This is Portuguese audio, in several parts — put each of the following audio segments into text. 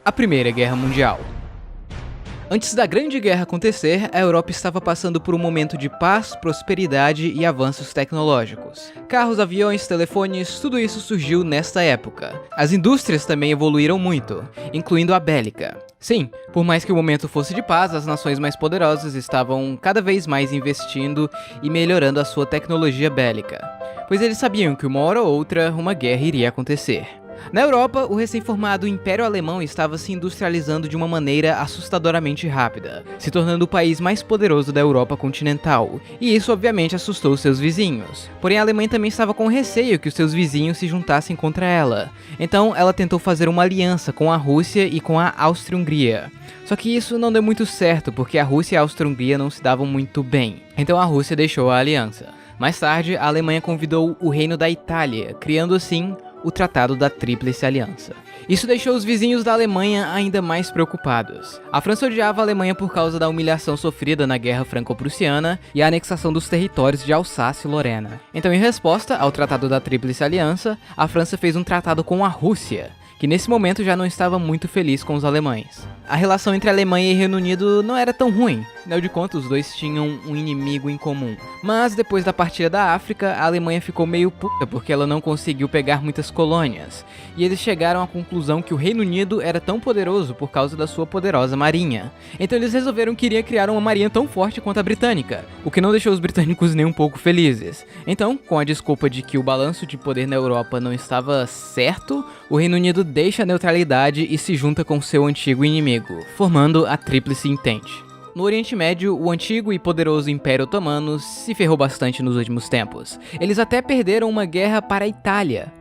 A Primeira Guerra Mundial. Antes da Grande Guerra acontecer, a Europa estava passando por um momento de paz, prosperidade e avanços tecnológicos. Carros, aviões, telefones, tudo isso surgiu nesta época. As indústrias também evoluíram muito, incluindo a bélica. Sim, por mais que o momento fosse de paz, as nações mais poderosas estavam cada vez mais investindo e melhorando a sua tecnologia bélica, pois eles sabiam que uma hora ou outra uma guerra iria acontecer. Na Europa, o recém-formado Império Alemão estava se industrializando de uma maneira assustadoramente rápida, se tornando o país mais poderoso da Europa continental, e isso obviamente assustou seus vizinhos. Porém, a Alemanha também estava com receio que os seus vizinhos se juntassem contra ela, então ela tentou fazer uma aliança com a Rússia e com a Áustria-Hungria. Só que isso não deu muito certo, porque a Rússia e a Áustria-Hungria não se davam muito bem, então a Rússia deixou a aliança. Mais tarde, a Alemanha convidou o Reino da Itália, criando assim o Tratado da Tríplice Aliança. Isso deixou os vizinhos da Alemanha ainda mais preocupados. A França odiava a Alemanha por causa da humilhação sofrida na Guerra Franco-Prussiana e a anexação dos territórios de Alsácia e Lorena. Então, em resposta ao Tratado da Tríplice Aliança, a França fez um tratado com a Rússia, que nesse momento já não estava muito feliz com os alemães. A relação entre a Alemanha e Reino Unido não era tão ruim, afinal de contas os dois tinham um inimigo em comum. Mas depois da partilha da África, a Alemanha ficou meio puta porque ela não conseguiu pegar muitas colônias, e eles chegaram à conclusão que o Reino Unido era tão poderoso por causa da sua poderosa marinha. Então eles resolveram que iriam criar uma marinha tão forte quanto a britânica, o que não deixou os britânicos nem um pouco felizes. Então, com a desculpa de que o balanço de poder na Europa não estava certo, o Reino Unido deixa a neutralidade e se junta com seu antigo inimigo, formando a Tríplice Entente. No Oriente Médio, o antigo e poderoso Império Otomano se ferrou bastante nos últimos tempos. Eles até perderam uma guerra para a Itália.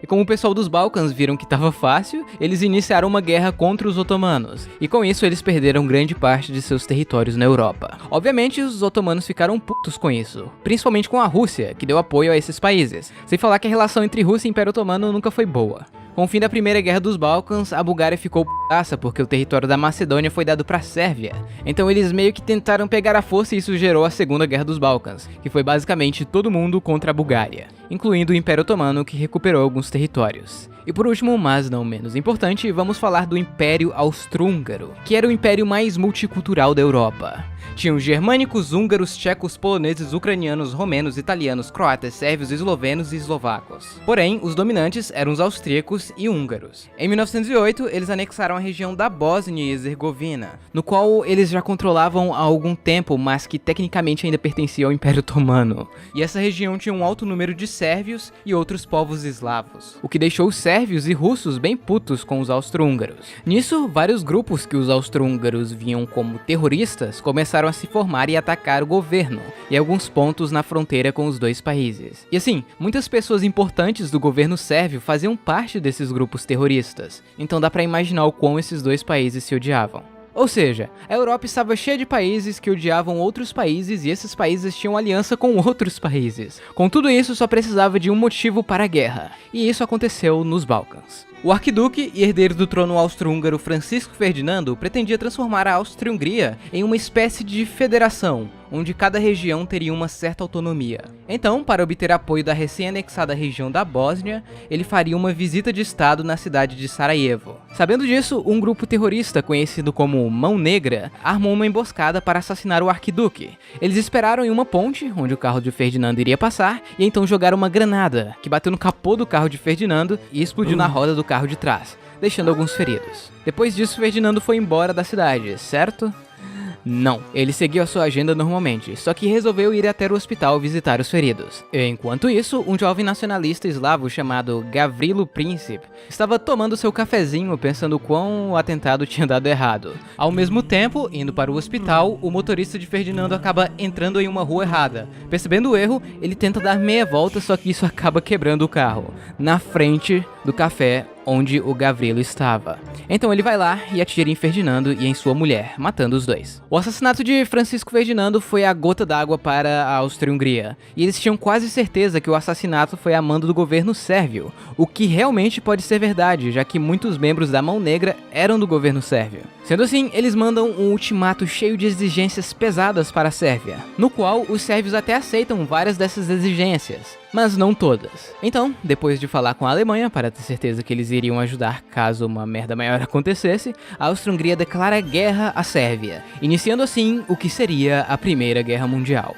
E como o pessoal dos Balcãs viram que estava fácil, eles iniciaram uma guerra contra os otomanos, e com isso eles perderam grande parte de seus territórios na Europa. Obviamente, os otomanos ficaram putos com isso, principalmente com a Rússia, que deu apoio a esses países, sem falar que a relação entre Rússia e Império Otomano nunca foi boa. Com o fim da Primeira Guerra dos Balcãs, a Bulgária ficou putaça porque o território da Macedônia foi dado para a Sérvia. Então eles meio que tentaram pegar a força e isso gerou a Segunda Guerra dos Balcãs, que foi basicamente todo mundo contra a Bulgária, incluindo o Império Otomano, que recuperou alguns territórios. E por último, mas não menos importante, vamos falar do Império Austro-Húngaro, que era o império mais multicultural da Europa. Tinham germânicos, húngaros, tchecos, poloneses, ucranianos, romenos, italianos, croatas, sérvios, eslovenos e eslovacos. Porém, os dominantes eram os austríacos e húngaros. Em 1908, eles anexaram a região da Bósnia e Herzegovina, no qual eles já controlavam há algum tempo, mas que tecnicamente ainda pertencia ao Império Otomano. E essa região tinha um alto número de sérvios e outros povos eslavos, o que deixou os sérvios e russos bem putos com os austro-húngaros. Nisso, vários grupos que os austro-húngaros viam como terroristas começaram a se formar e atacar o governo, e alguns pontos na fronteira com os dois países. E assim, muitas pessoas importantes do governo sérvio faziam parte desses grupos terroristas, então dá pra imaginar o quão esses dois países se odiavam. Ou seja, a Europa estava cheia de países que odiavam outros países e esses países tinham aliança com outros países. Com tudo isso, só precisava de um motivo para a guerra, e isso aconteceu nos Balcãs. O arquiduque e herdeiro do trono austro-húngaro Francisco Ferdinando pretendia transformar a Áustria-Hungria em uma espécie de federação, onde cada região teria uma certa autonomia. Então, para obter apoio da recém-anexada região da Bósnia, ele faria uma visita de estado na cidade de Sarajevo. Sabendo disso, um grupo terrorista conhecido como Mão Negra armou uma emboscada para assassinar o arquiduque. Eles esperaram em uma ponte, onde o carro de Ferdinando iria passar, e então jogaram uma granada, que bateu no capô do carro de Ferdinando e explodiu na roda do carro de trás, deixando alguns feridos. Depois disso, Ferdinando foi embora da cidade, certo? Não, ele seguiu a sua agenda normalmente, só que resolveu ir até o hospital visitar os feridos. Enquanto isso, um jovem nacionalista eslavo chamado Gavrilo Princip estava tomando seu cafezinho pensando quão o atentado tinha dado errado. Ao mesmo tempo, indo para o hospital, o motorista de Ferdinando acaba entrando em uma rua errada. Percebendo o erro, ele tenta dar meia volta, só que isso acaba quebrando o carro, na frente do café onde o Gavrilo estava. Então ele vai lá e atira em Ferdinando e em sua mulher, matando os dois. O assassinato de Francisco Ferdinando foi a gota d'água para a Áustria-Hungria, e eles tinham quase certeza que o assassinato foi a mando do governo sérvio, o que realmente pode ser verdade, já que muitos membros da Mão Negra eram do governo sérvio. Sendo assim, eles mandam um ultimato cheio de exigências pesadas para a Sérvia, no qual os sérvios até aceitam várias dessas exigências. mas não todas. Então, depois de falar com a Alemanha para ter certeza que eles iriam ajudar caso uma merda maior acontecesse, a Áustria-Hungria declara guerra à Sérvia, iniciando assim o que seria a Primeira Guerra Mundial.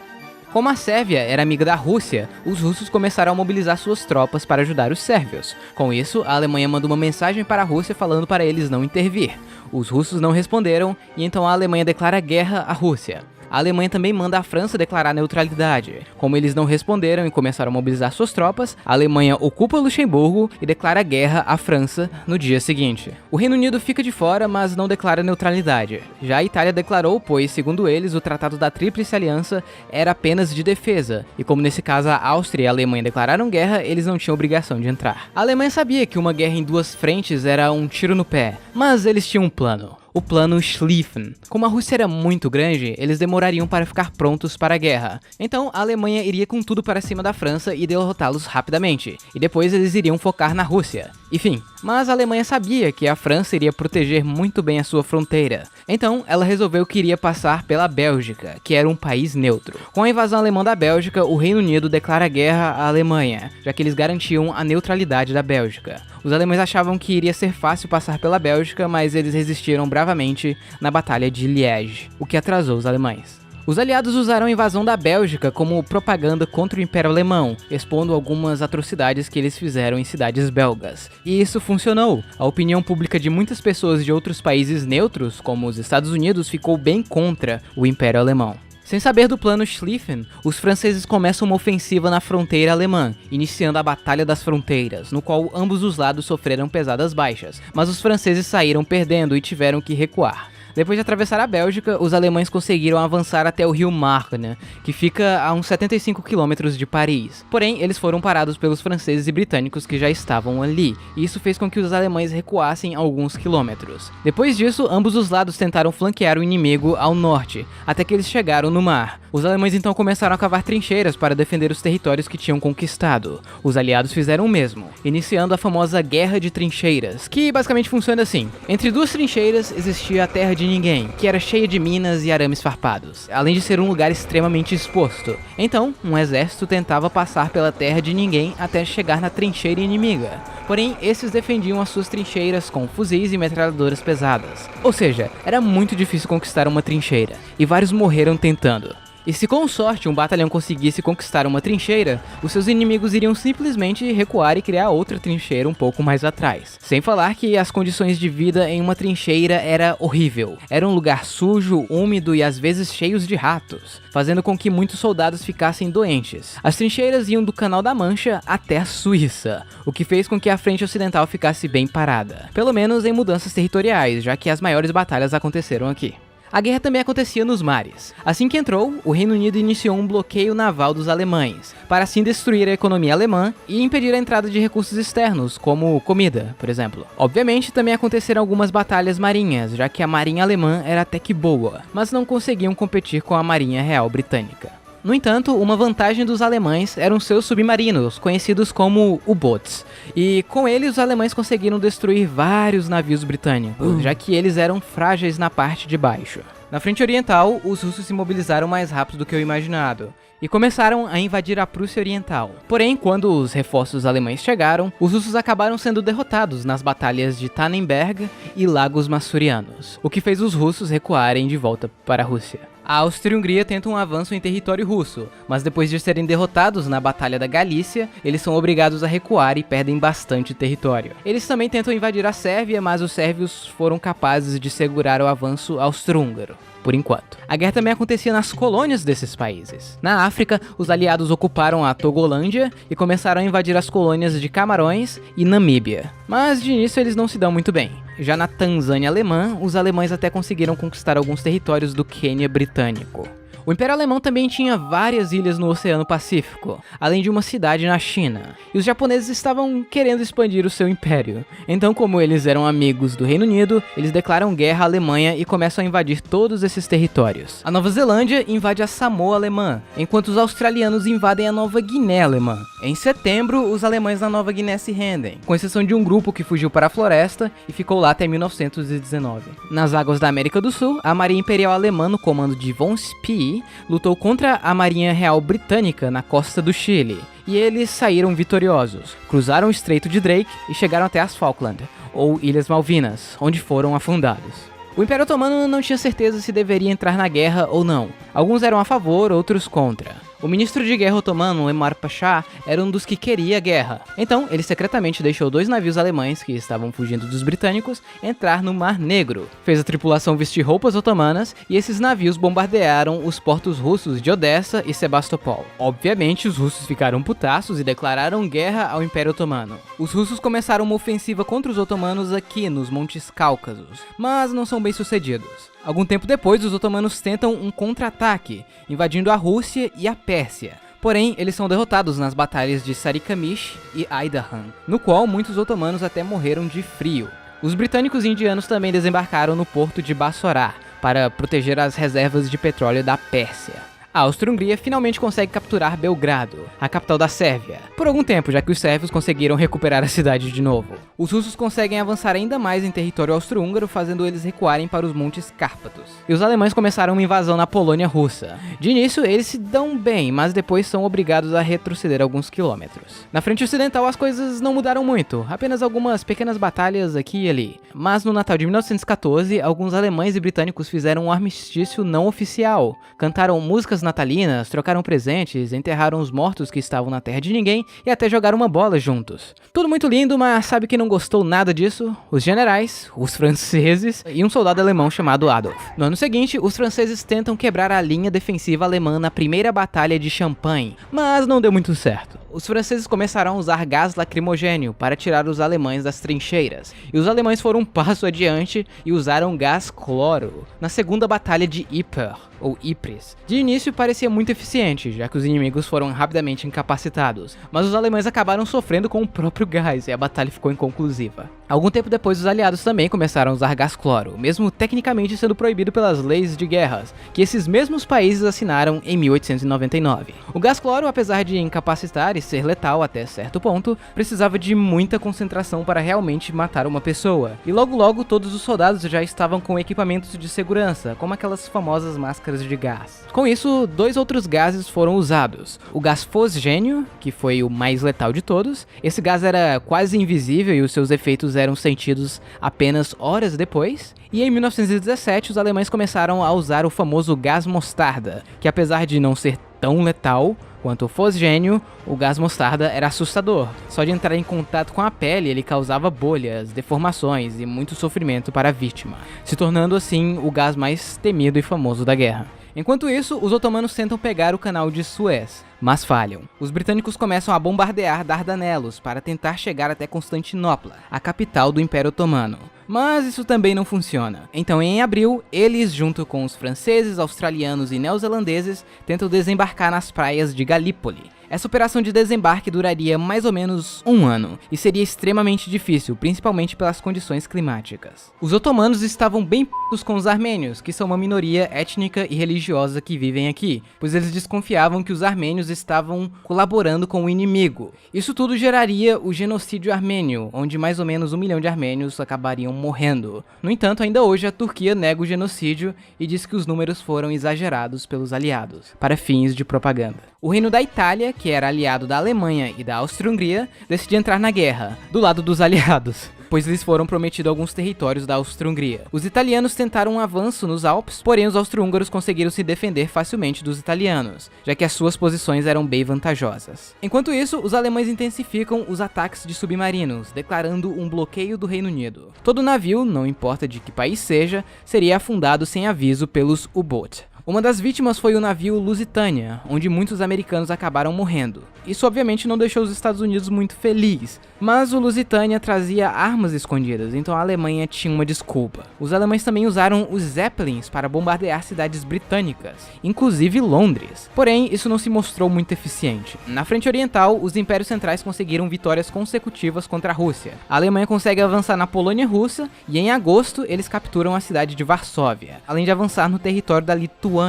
Como a Sérvia era amiga da Rússia, os russos começaram a mobilizar suas tropas para ajudar os sérvios. Com isso, a Alemanha mandou uma mensagem para a Rússia falando para eles não intervir. Os russos não responderam e então a Alemanha declara guerra à Rússia. A Alemanha também manda a França declarar neutralidade. Como eles não responderam e começaram a mobilizar suas tropas, a Alemanha ocupa Luxemburgo e declara guerra à França no dia seguinte. O Reino Unido fica de fora, mas não declara neutralidade. Já a Itália declarou, pois, segundo eles, o Tratado da Tríplice Aliança era apenas de defesa, e como nesse caso a Áustria e a Alemanha declararam guerra, eles não tinham obrigação de entrar. A Alemanha sabia que uma guerra em duas frentes era um tiro no pé, mas eles tinham um plano. O plano Schlieffen. Como a Rússia era muito grande, eles demorariam para ficar prontos para a guerra. Então, a Alemanha iria com tudo para cima da França e derrotá-los rapidamente. E depois eles iriam focar na Rússia. Enfim, mas a Alemanha sabia que a França iria proteger muito bem a sua fronteira. Então, ela resolveu que iria passar pela Bélgica, que era um país neutro. Com a invasão alemã da Bélgica, o Reino Unido declara guerra à Alemanha, já que eles garantiam a neutralidade da Bélgica. Os alemães achavam que iria ser fácil passar pela Bélgica, mas eles resistiram bravamente na Batalha de Liège, o que atrasou os alemães. Os aliados usaram a invasão da Bélgica como propaganda contra o Império Alemão, expondo algumas atrocidades que eles fizeram em cidades belgas. E isso funcionou. A opinião pública de muitas pessoas de outros países neutros, como os Estados Unidos, ficou bem contra o Império Alemão. Sem saber do plano Schlieffen, os franceses começam uma ofensiva na fronteira alemã, iniciando a Batalha das Fronteiras, no qual ambos os lados sofreram pesadas baixas, mas os franceses saíram perdendo e tiveram que recuar. Depois de atravessar a Bélgica, os alemães conseguiram avançar até o rio Marne, que fica a uns 75 quilômetros de Paris. Porém, eles foram parados pelos franceses e britânicos que já estavam ali, e isso fez com que os alemães recuassem alguns quilômetros. Depois disso, ambos os lados tentaram flanquear o inimigo ao norte, até que eles chegaram no mar. Os alemães então começaram a cavar trincheiras para defender os territórios que tinham conquistado. Os aliados fizeram o mesmo, iniciando a famosa Guerra de Trincheiras, que basicamente funciona assim. Entre duas trincheiras existia a Terra de Ninguém, que era cheia de minas e arames farpados, além de ser um lugar extremamente exposto. Então, um exército tentava passar pela Terra de Ninguém até chegar na trincheira inimiga. Porém, esses defendiam as suas trincheiras com fuzis e metralhadoras pesadas. Ou seja, era muito difícil conquistar uma trincheira, e vários morreram tentando. E se com sorte um batalhão conseguisse conquistar uma trincheira, os seus inimigos iriam simplesmente recuar e criar outra trincheira um pouco mais atrás. Sem falar que as condições de vida em uma trincheira era horrível. Era um lugar sujo, úmido e às vezes cheios de ratos, fazendo com que muitos soldados ficassem doentes. As trincheiras iam do Canal da Mancha até a Suíça, o que fez com que a frente ocidental ficasse bem parada. Pelo menos em mudanças territoriais, já que as maiores batalhas aconteceram aqui. A guerra também acontecia nos mares. Assim que entrou, o Reino Unido iniciou um bloqueio naval dos alemães, para assim destruir a economia alemã e impedir a entrada de recursos externos, como comida, por exemplo. Obviamente, também aconteceram algumas batalhas marinhas, já que a marinha alemã era até que boa, mas não conseguiam competir com a marinha real britânica. No entanto, uma vantagem dos alemães eram seus submarinos, conhecidos como U-boats, e com eles os alemães conseguiram destruir vários navios britânicos, já que eles eram frágeis na parte de baixo. Na frente oriental, os russos se mobilizaram mais rápido do que o imaginado, e começaram a invadir a Prússia Oriental. Porém, quando os reforços alemães chegaram, os russos acabaram sendo derrotados nas batalhas de Tannenberg e Lagos Masurianos, o que fez os russos recuarem de volta para a Rússia. A Áustria e a Hungria tentam um avanço em território russo, mas depois de serem derrotados na Batalha da Galícia, eles são obrigados a recuar e perdem bastante território. Eles também tentam invadir a Sérvia, mas os sérvios foram capazes de segurar o avanço austro-húngaro, por enquanto. A guerra também acontecia nas colônias desses países. Na África, os aliados ocuparam a Togolândia e começaram a invadir as colônias de Camarões e Namíbia. Mas de início eles não se dão muito bem. Já na Tanzânia alemã, os alemães até conseguiram conquistar alguns territórios do Quênia britânico. O Império Alemão também tinha várias ilhas no Oceano Pacífico, além de uma cidade na China, e os japoneses estavam querendo expandir o seu império. Então, como eles eram amigos do Reino Unido, eles declaram guerra à Alemanha e começam a invadir todos esses territórios. A Nova Zelândia invade a Samoa alemã, enquanto os australianos invadem a Nova Guiné alemã. Em setembro, os alemães na Nova Guiné se rendem, com exceção de um grupo que fugiu para a floresta e ficou lá até 1919. Nas águas da América do Sul, a Marinha Imperial Alemã, no comando de von Spee, lutou contra a Marinha Real Britânica na costa do Chile. e eles saíram vitoriosos, cruzaram o Estreito de Drake e chegaram até as Falkland, ou Ilhas Malvinas, onde foram afundados. O Império Otomano não tinha certeza se deveria entrar na guerra ou não. Alguns eram a favor, outros contra. O ministro de guerra otomano, Enver Pasha, era um dos que queria a guerra. Então, ele secretamente deixou 2 navios alemães que estavam fugindo dos britânicos entrar no Mar Negro. Fez a tripulação vestir roupas otomanas e esses navios bombardearam os portos russos de Odessa e Sebastopol. Obviamente, os russos ficaram putaços e declararam guerra ao Império Otomano. Os russos começaram uma ofensiva contra os otomanos aqui nos Montes Cáucasos, mas não são bem sucedidos. Algum tempo depois, os otomanos tentam um contra-ataque, invadindo a Rússia e a Pérsia. Porém, eles são derrotados nas batalhas de Sarikamish e Aidahan, no qual muitos otomanos até morreram de frio. Os britânicos e indianos também desembarcaram no porto de Bassorá, para proteger as reservas de petróleo da Pérsia. A Áustria-Hungria finalmente consegue capturar Belgrado, a capital da Sérvia, por algum tempo, já que os sérvios conseguiram recuperar a cidade de novo. Os russos conseguem avançar ainda mais em território austro-húngaro, fazendo eles recuarem para os Montes Cárpatos. E os alemães começaram uma invasão na Polônia russa. De início, eles se dão bem, mas depois são obrigados a retroceder alguns quilômetros. Na frente ocidental, as coisas não mudaram muito, apenas algumas pequenas batalhas aqui e ali. Mas no Natal de 1914, alguns alemães e britânicos fizeram um armistício não oficial, cantaram músicas natalinas, trocaram presentes, enterraram os mortos que estavam na terra de ninguém e até jogaram uma bola juntos. Tudo muito lindo, mas sabe quem não gostou nada disso? Os generais, os franceses e um soldado alemão chamado Adolf. No ano seguinte, os franceses tentam quebrar a linha defensiva alemã na primeira batalha de Champagne, mas não deu muito certo. Os franceses começaram a usar gás lacrimogênio para tirar os alemães das trincheiras, e os alemães foram um passo adiante e usaram gás cloro na segunda batalha de Ypres, ou Ypres. De início parecia muito eficiente, já que os inimigos foram rapidamente incapacitados, mas os alemães acabaram sofrendo com o próprio gás e a batalha ficou inconclusiva. Algum tempo depois, os aliados também começaram a usar gás cloro, mesmo tecnicamente sendo proibido pelas leis de guerras, que esses mesmos países assinaram em 1899. O gás cloro, apesar de incapacitar e ser letal até certo ponto, precisava de muita concentração para realmente matar uma pessoa, e logo logo todos os soldados já estavam com equipamentos de segurança, como aquelas famosas máscaras de gás. Com isso, 2 outros gases foram usados. O gás fosgênio, que foi o mais letal de todos. Esse gás era quase invisível e os seus efeitos eram sentidos apenas horas depois. E em 1917, os alemães começaram a usar o famoso gás mostarda, que apesar de não ser tão letal quanto o fosgênio, o gás mostarda era assustador. Só de entrar em contato com a pele, ele causava bolhas, deformações e muito sofrimento para a vítima, se tornando assim o gás mais temido e famoso da guerra. Enquanto isso, os otomanos tentam pegar o canal de Suez, mas falham. Os britânicos começam a bombardear Dardanelos para tentar chegar até Constantinopla, a capital do Império Otomano. Mas isso também não funciona. Então, em abril, eles, junto com os franceses, australianos e neozelandeses, tentam desembarcar nas praias de Galípoli. Essa operação de desembarque duraria mais ou menos 1 ano, e seria extremamente difícil, principalmente pelas condições climáticas. Os otomanos estavam bem p***os com os armênios, que são uma minoria étnica e religiosa que vivem aqui, pois eles desconfiavam que os armênios estavam colaborando com o inimigo. Isso tudo geraria o genocídio armênio, onde mais ou menos 1 milhão de armênios acabariam morrendo. No entanto, ainda hoje a Turquia nega o genocídio e diz que os números foram exagerados pelos aliados, para fins de propaganda. O reino da Itália, que era aliado da Alemanha e da Áustria-Hungria, decidiu entrar na guerra, do lado dos aliados, pois lhes foram prometidos alguns territórios da Áustria-Hungria. Os italianos tentaram um avanço nos Alpes, porém os austro-húngaros conseguiram se defender facilmente dos italianos, já que as suas posições eram bem vantajosas. Enquanto isso, os alemães intensificam os ataques de submarinos, declarando um bloqueio do Reino Unido. Todo navio, não importa de que país seja, seria afundado sem aviso pelos U-Boot. Uma das vítimas foi o navio Lusitânia, onde muitos americanos acabaram morrendo. Isso obviamente não deixou os Estados Unidos muito felizes, mas o Lusitânia trazia armas escondidas, então a Alemanha tinha uma desculpa. Os alemães também usaram os Zeppelins para bombardear cidades britânicas, inclusive Londres. Porém, isso não se mostrou muito eficiente. Na frente oriental, os impérios centrais conseguiram vitórias consecutivas contra a Rússia. A Alemanha consegue avançar na Polônia russa e em agosto eles capturam a cidade de Varsóvia, além de avançar no território da Lituânia.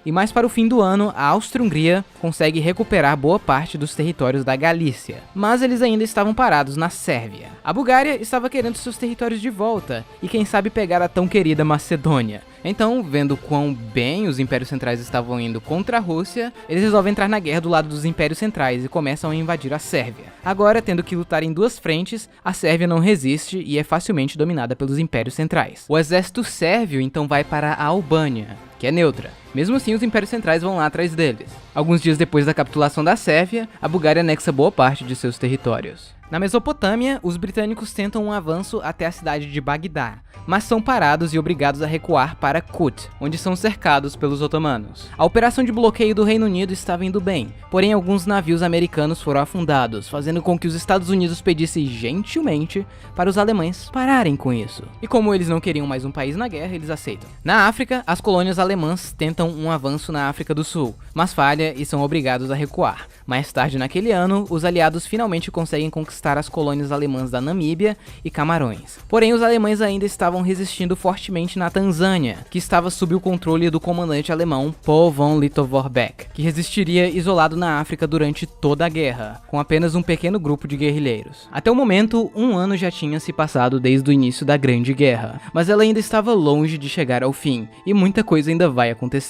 E mais para o fim do ano, a Áustria-Hungria consegue recuperar boa parte dos territórios da Galícia, mas eles ainda estavam parados na Sérvia. A Bulgária estava querendo seus territórios de volta, e quem sabe pegar a tão querida Macedônia, Então, vendo quão bem os Impérios Centrais estavam indo contra a Rússia, eles resolvem entrar na guerra do lado dos Impérios Centrais e começam a invadir a Sérvia. Agora, tendo que lutar em duas frentes, a Sérvia não resiste e é facilmente dominada pelos Impérios Centrais. O exército sérvio então vai para a Albânia, que é neutra. Mesmo assim, os Impérios Centrais vão lá atrás deles. Alguns dias depois da capitulação da Sérvia, a Bulgária anexa boa parte de seus territórios. Na Mesopotâmia, os britânicos tentam um avanço até a cidade de Bagdá, mas são parados e obrigados a recuar para Kut, onde são cercados pelos otomanos. A operação de bloqueio do Reino Unido estava indo bem, porém alguns navios americanos foram afundados, fazendo com que os Estados Unidos pedissem gentilmente para os alemães pararem com isso. E como eles não queriam mais um país na guerra, eles aceitam. Na África, as colônias alemãs tentam um avanço na África do Sul, mas falha e são obrigados a recuar. Mais tarde naquele ano, os aliados finalmente conseguem conquistar as colônias alemãs da Namíbia e Camarões. Porém, os alemães ainda estavam resistindo fortemente na Tanzânia, que estava sob o controle do comandante alemão Paul von Lettow-Vorbeck, que resistiria isolado na África durante toda a guerra, com apenas um pequeno grupo de guerrilheiros. Até o momento, um ano já tinha se passado desde o início da Grande Guerra, mas ela ainda estava longe de chegar ao fim, e muita coisa ainda vai acontecer.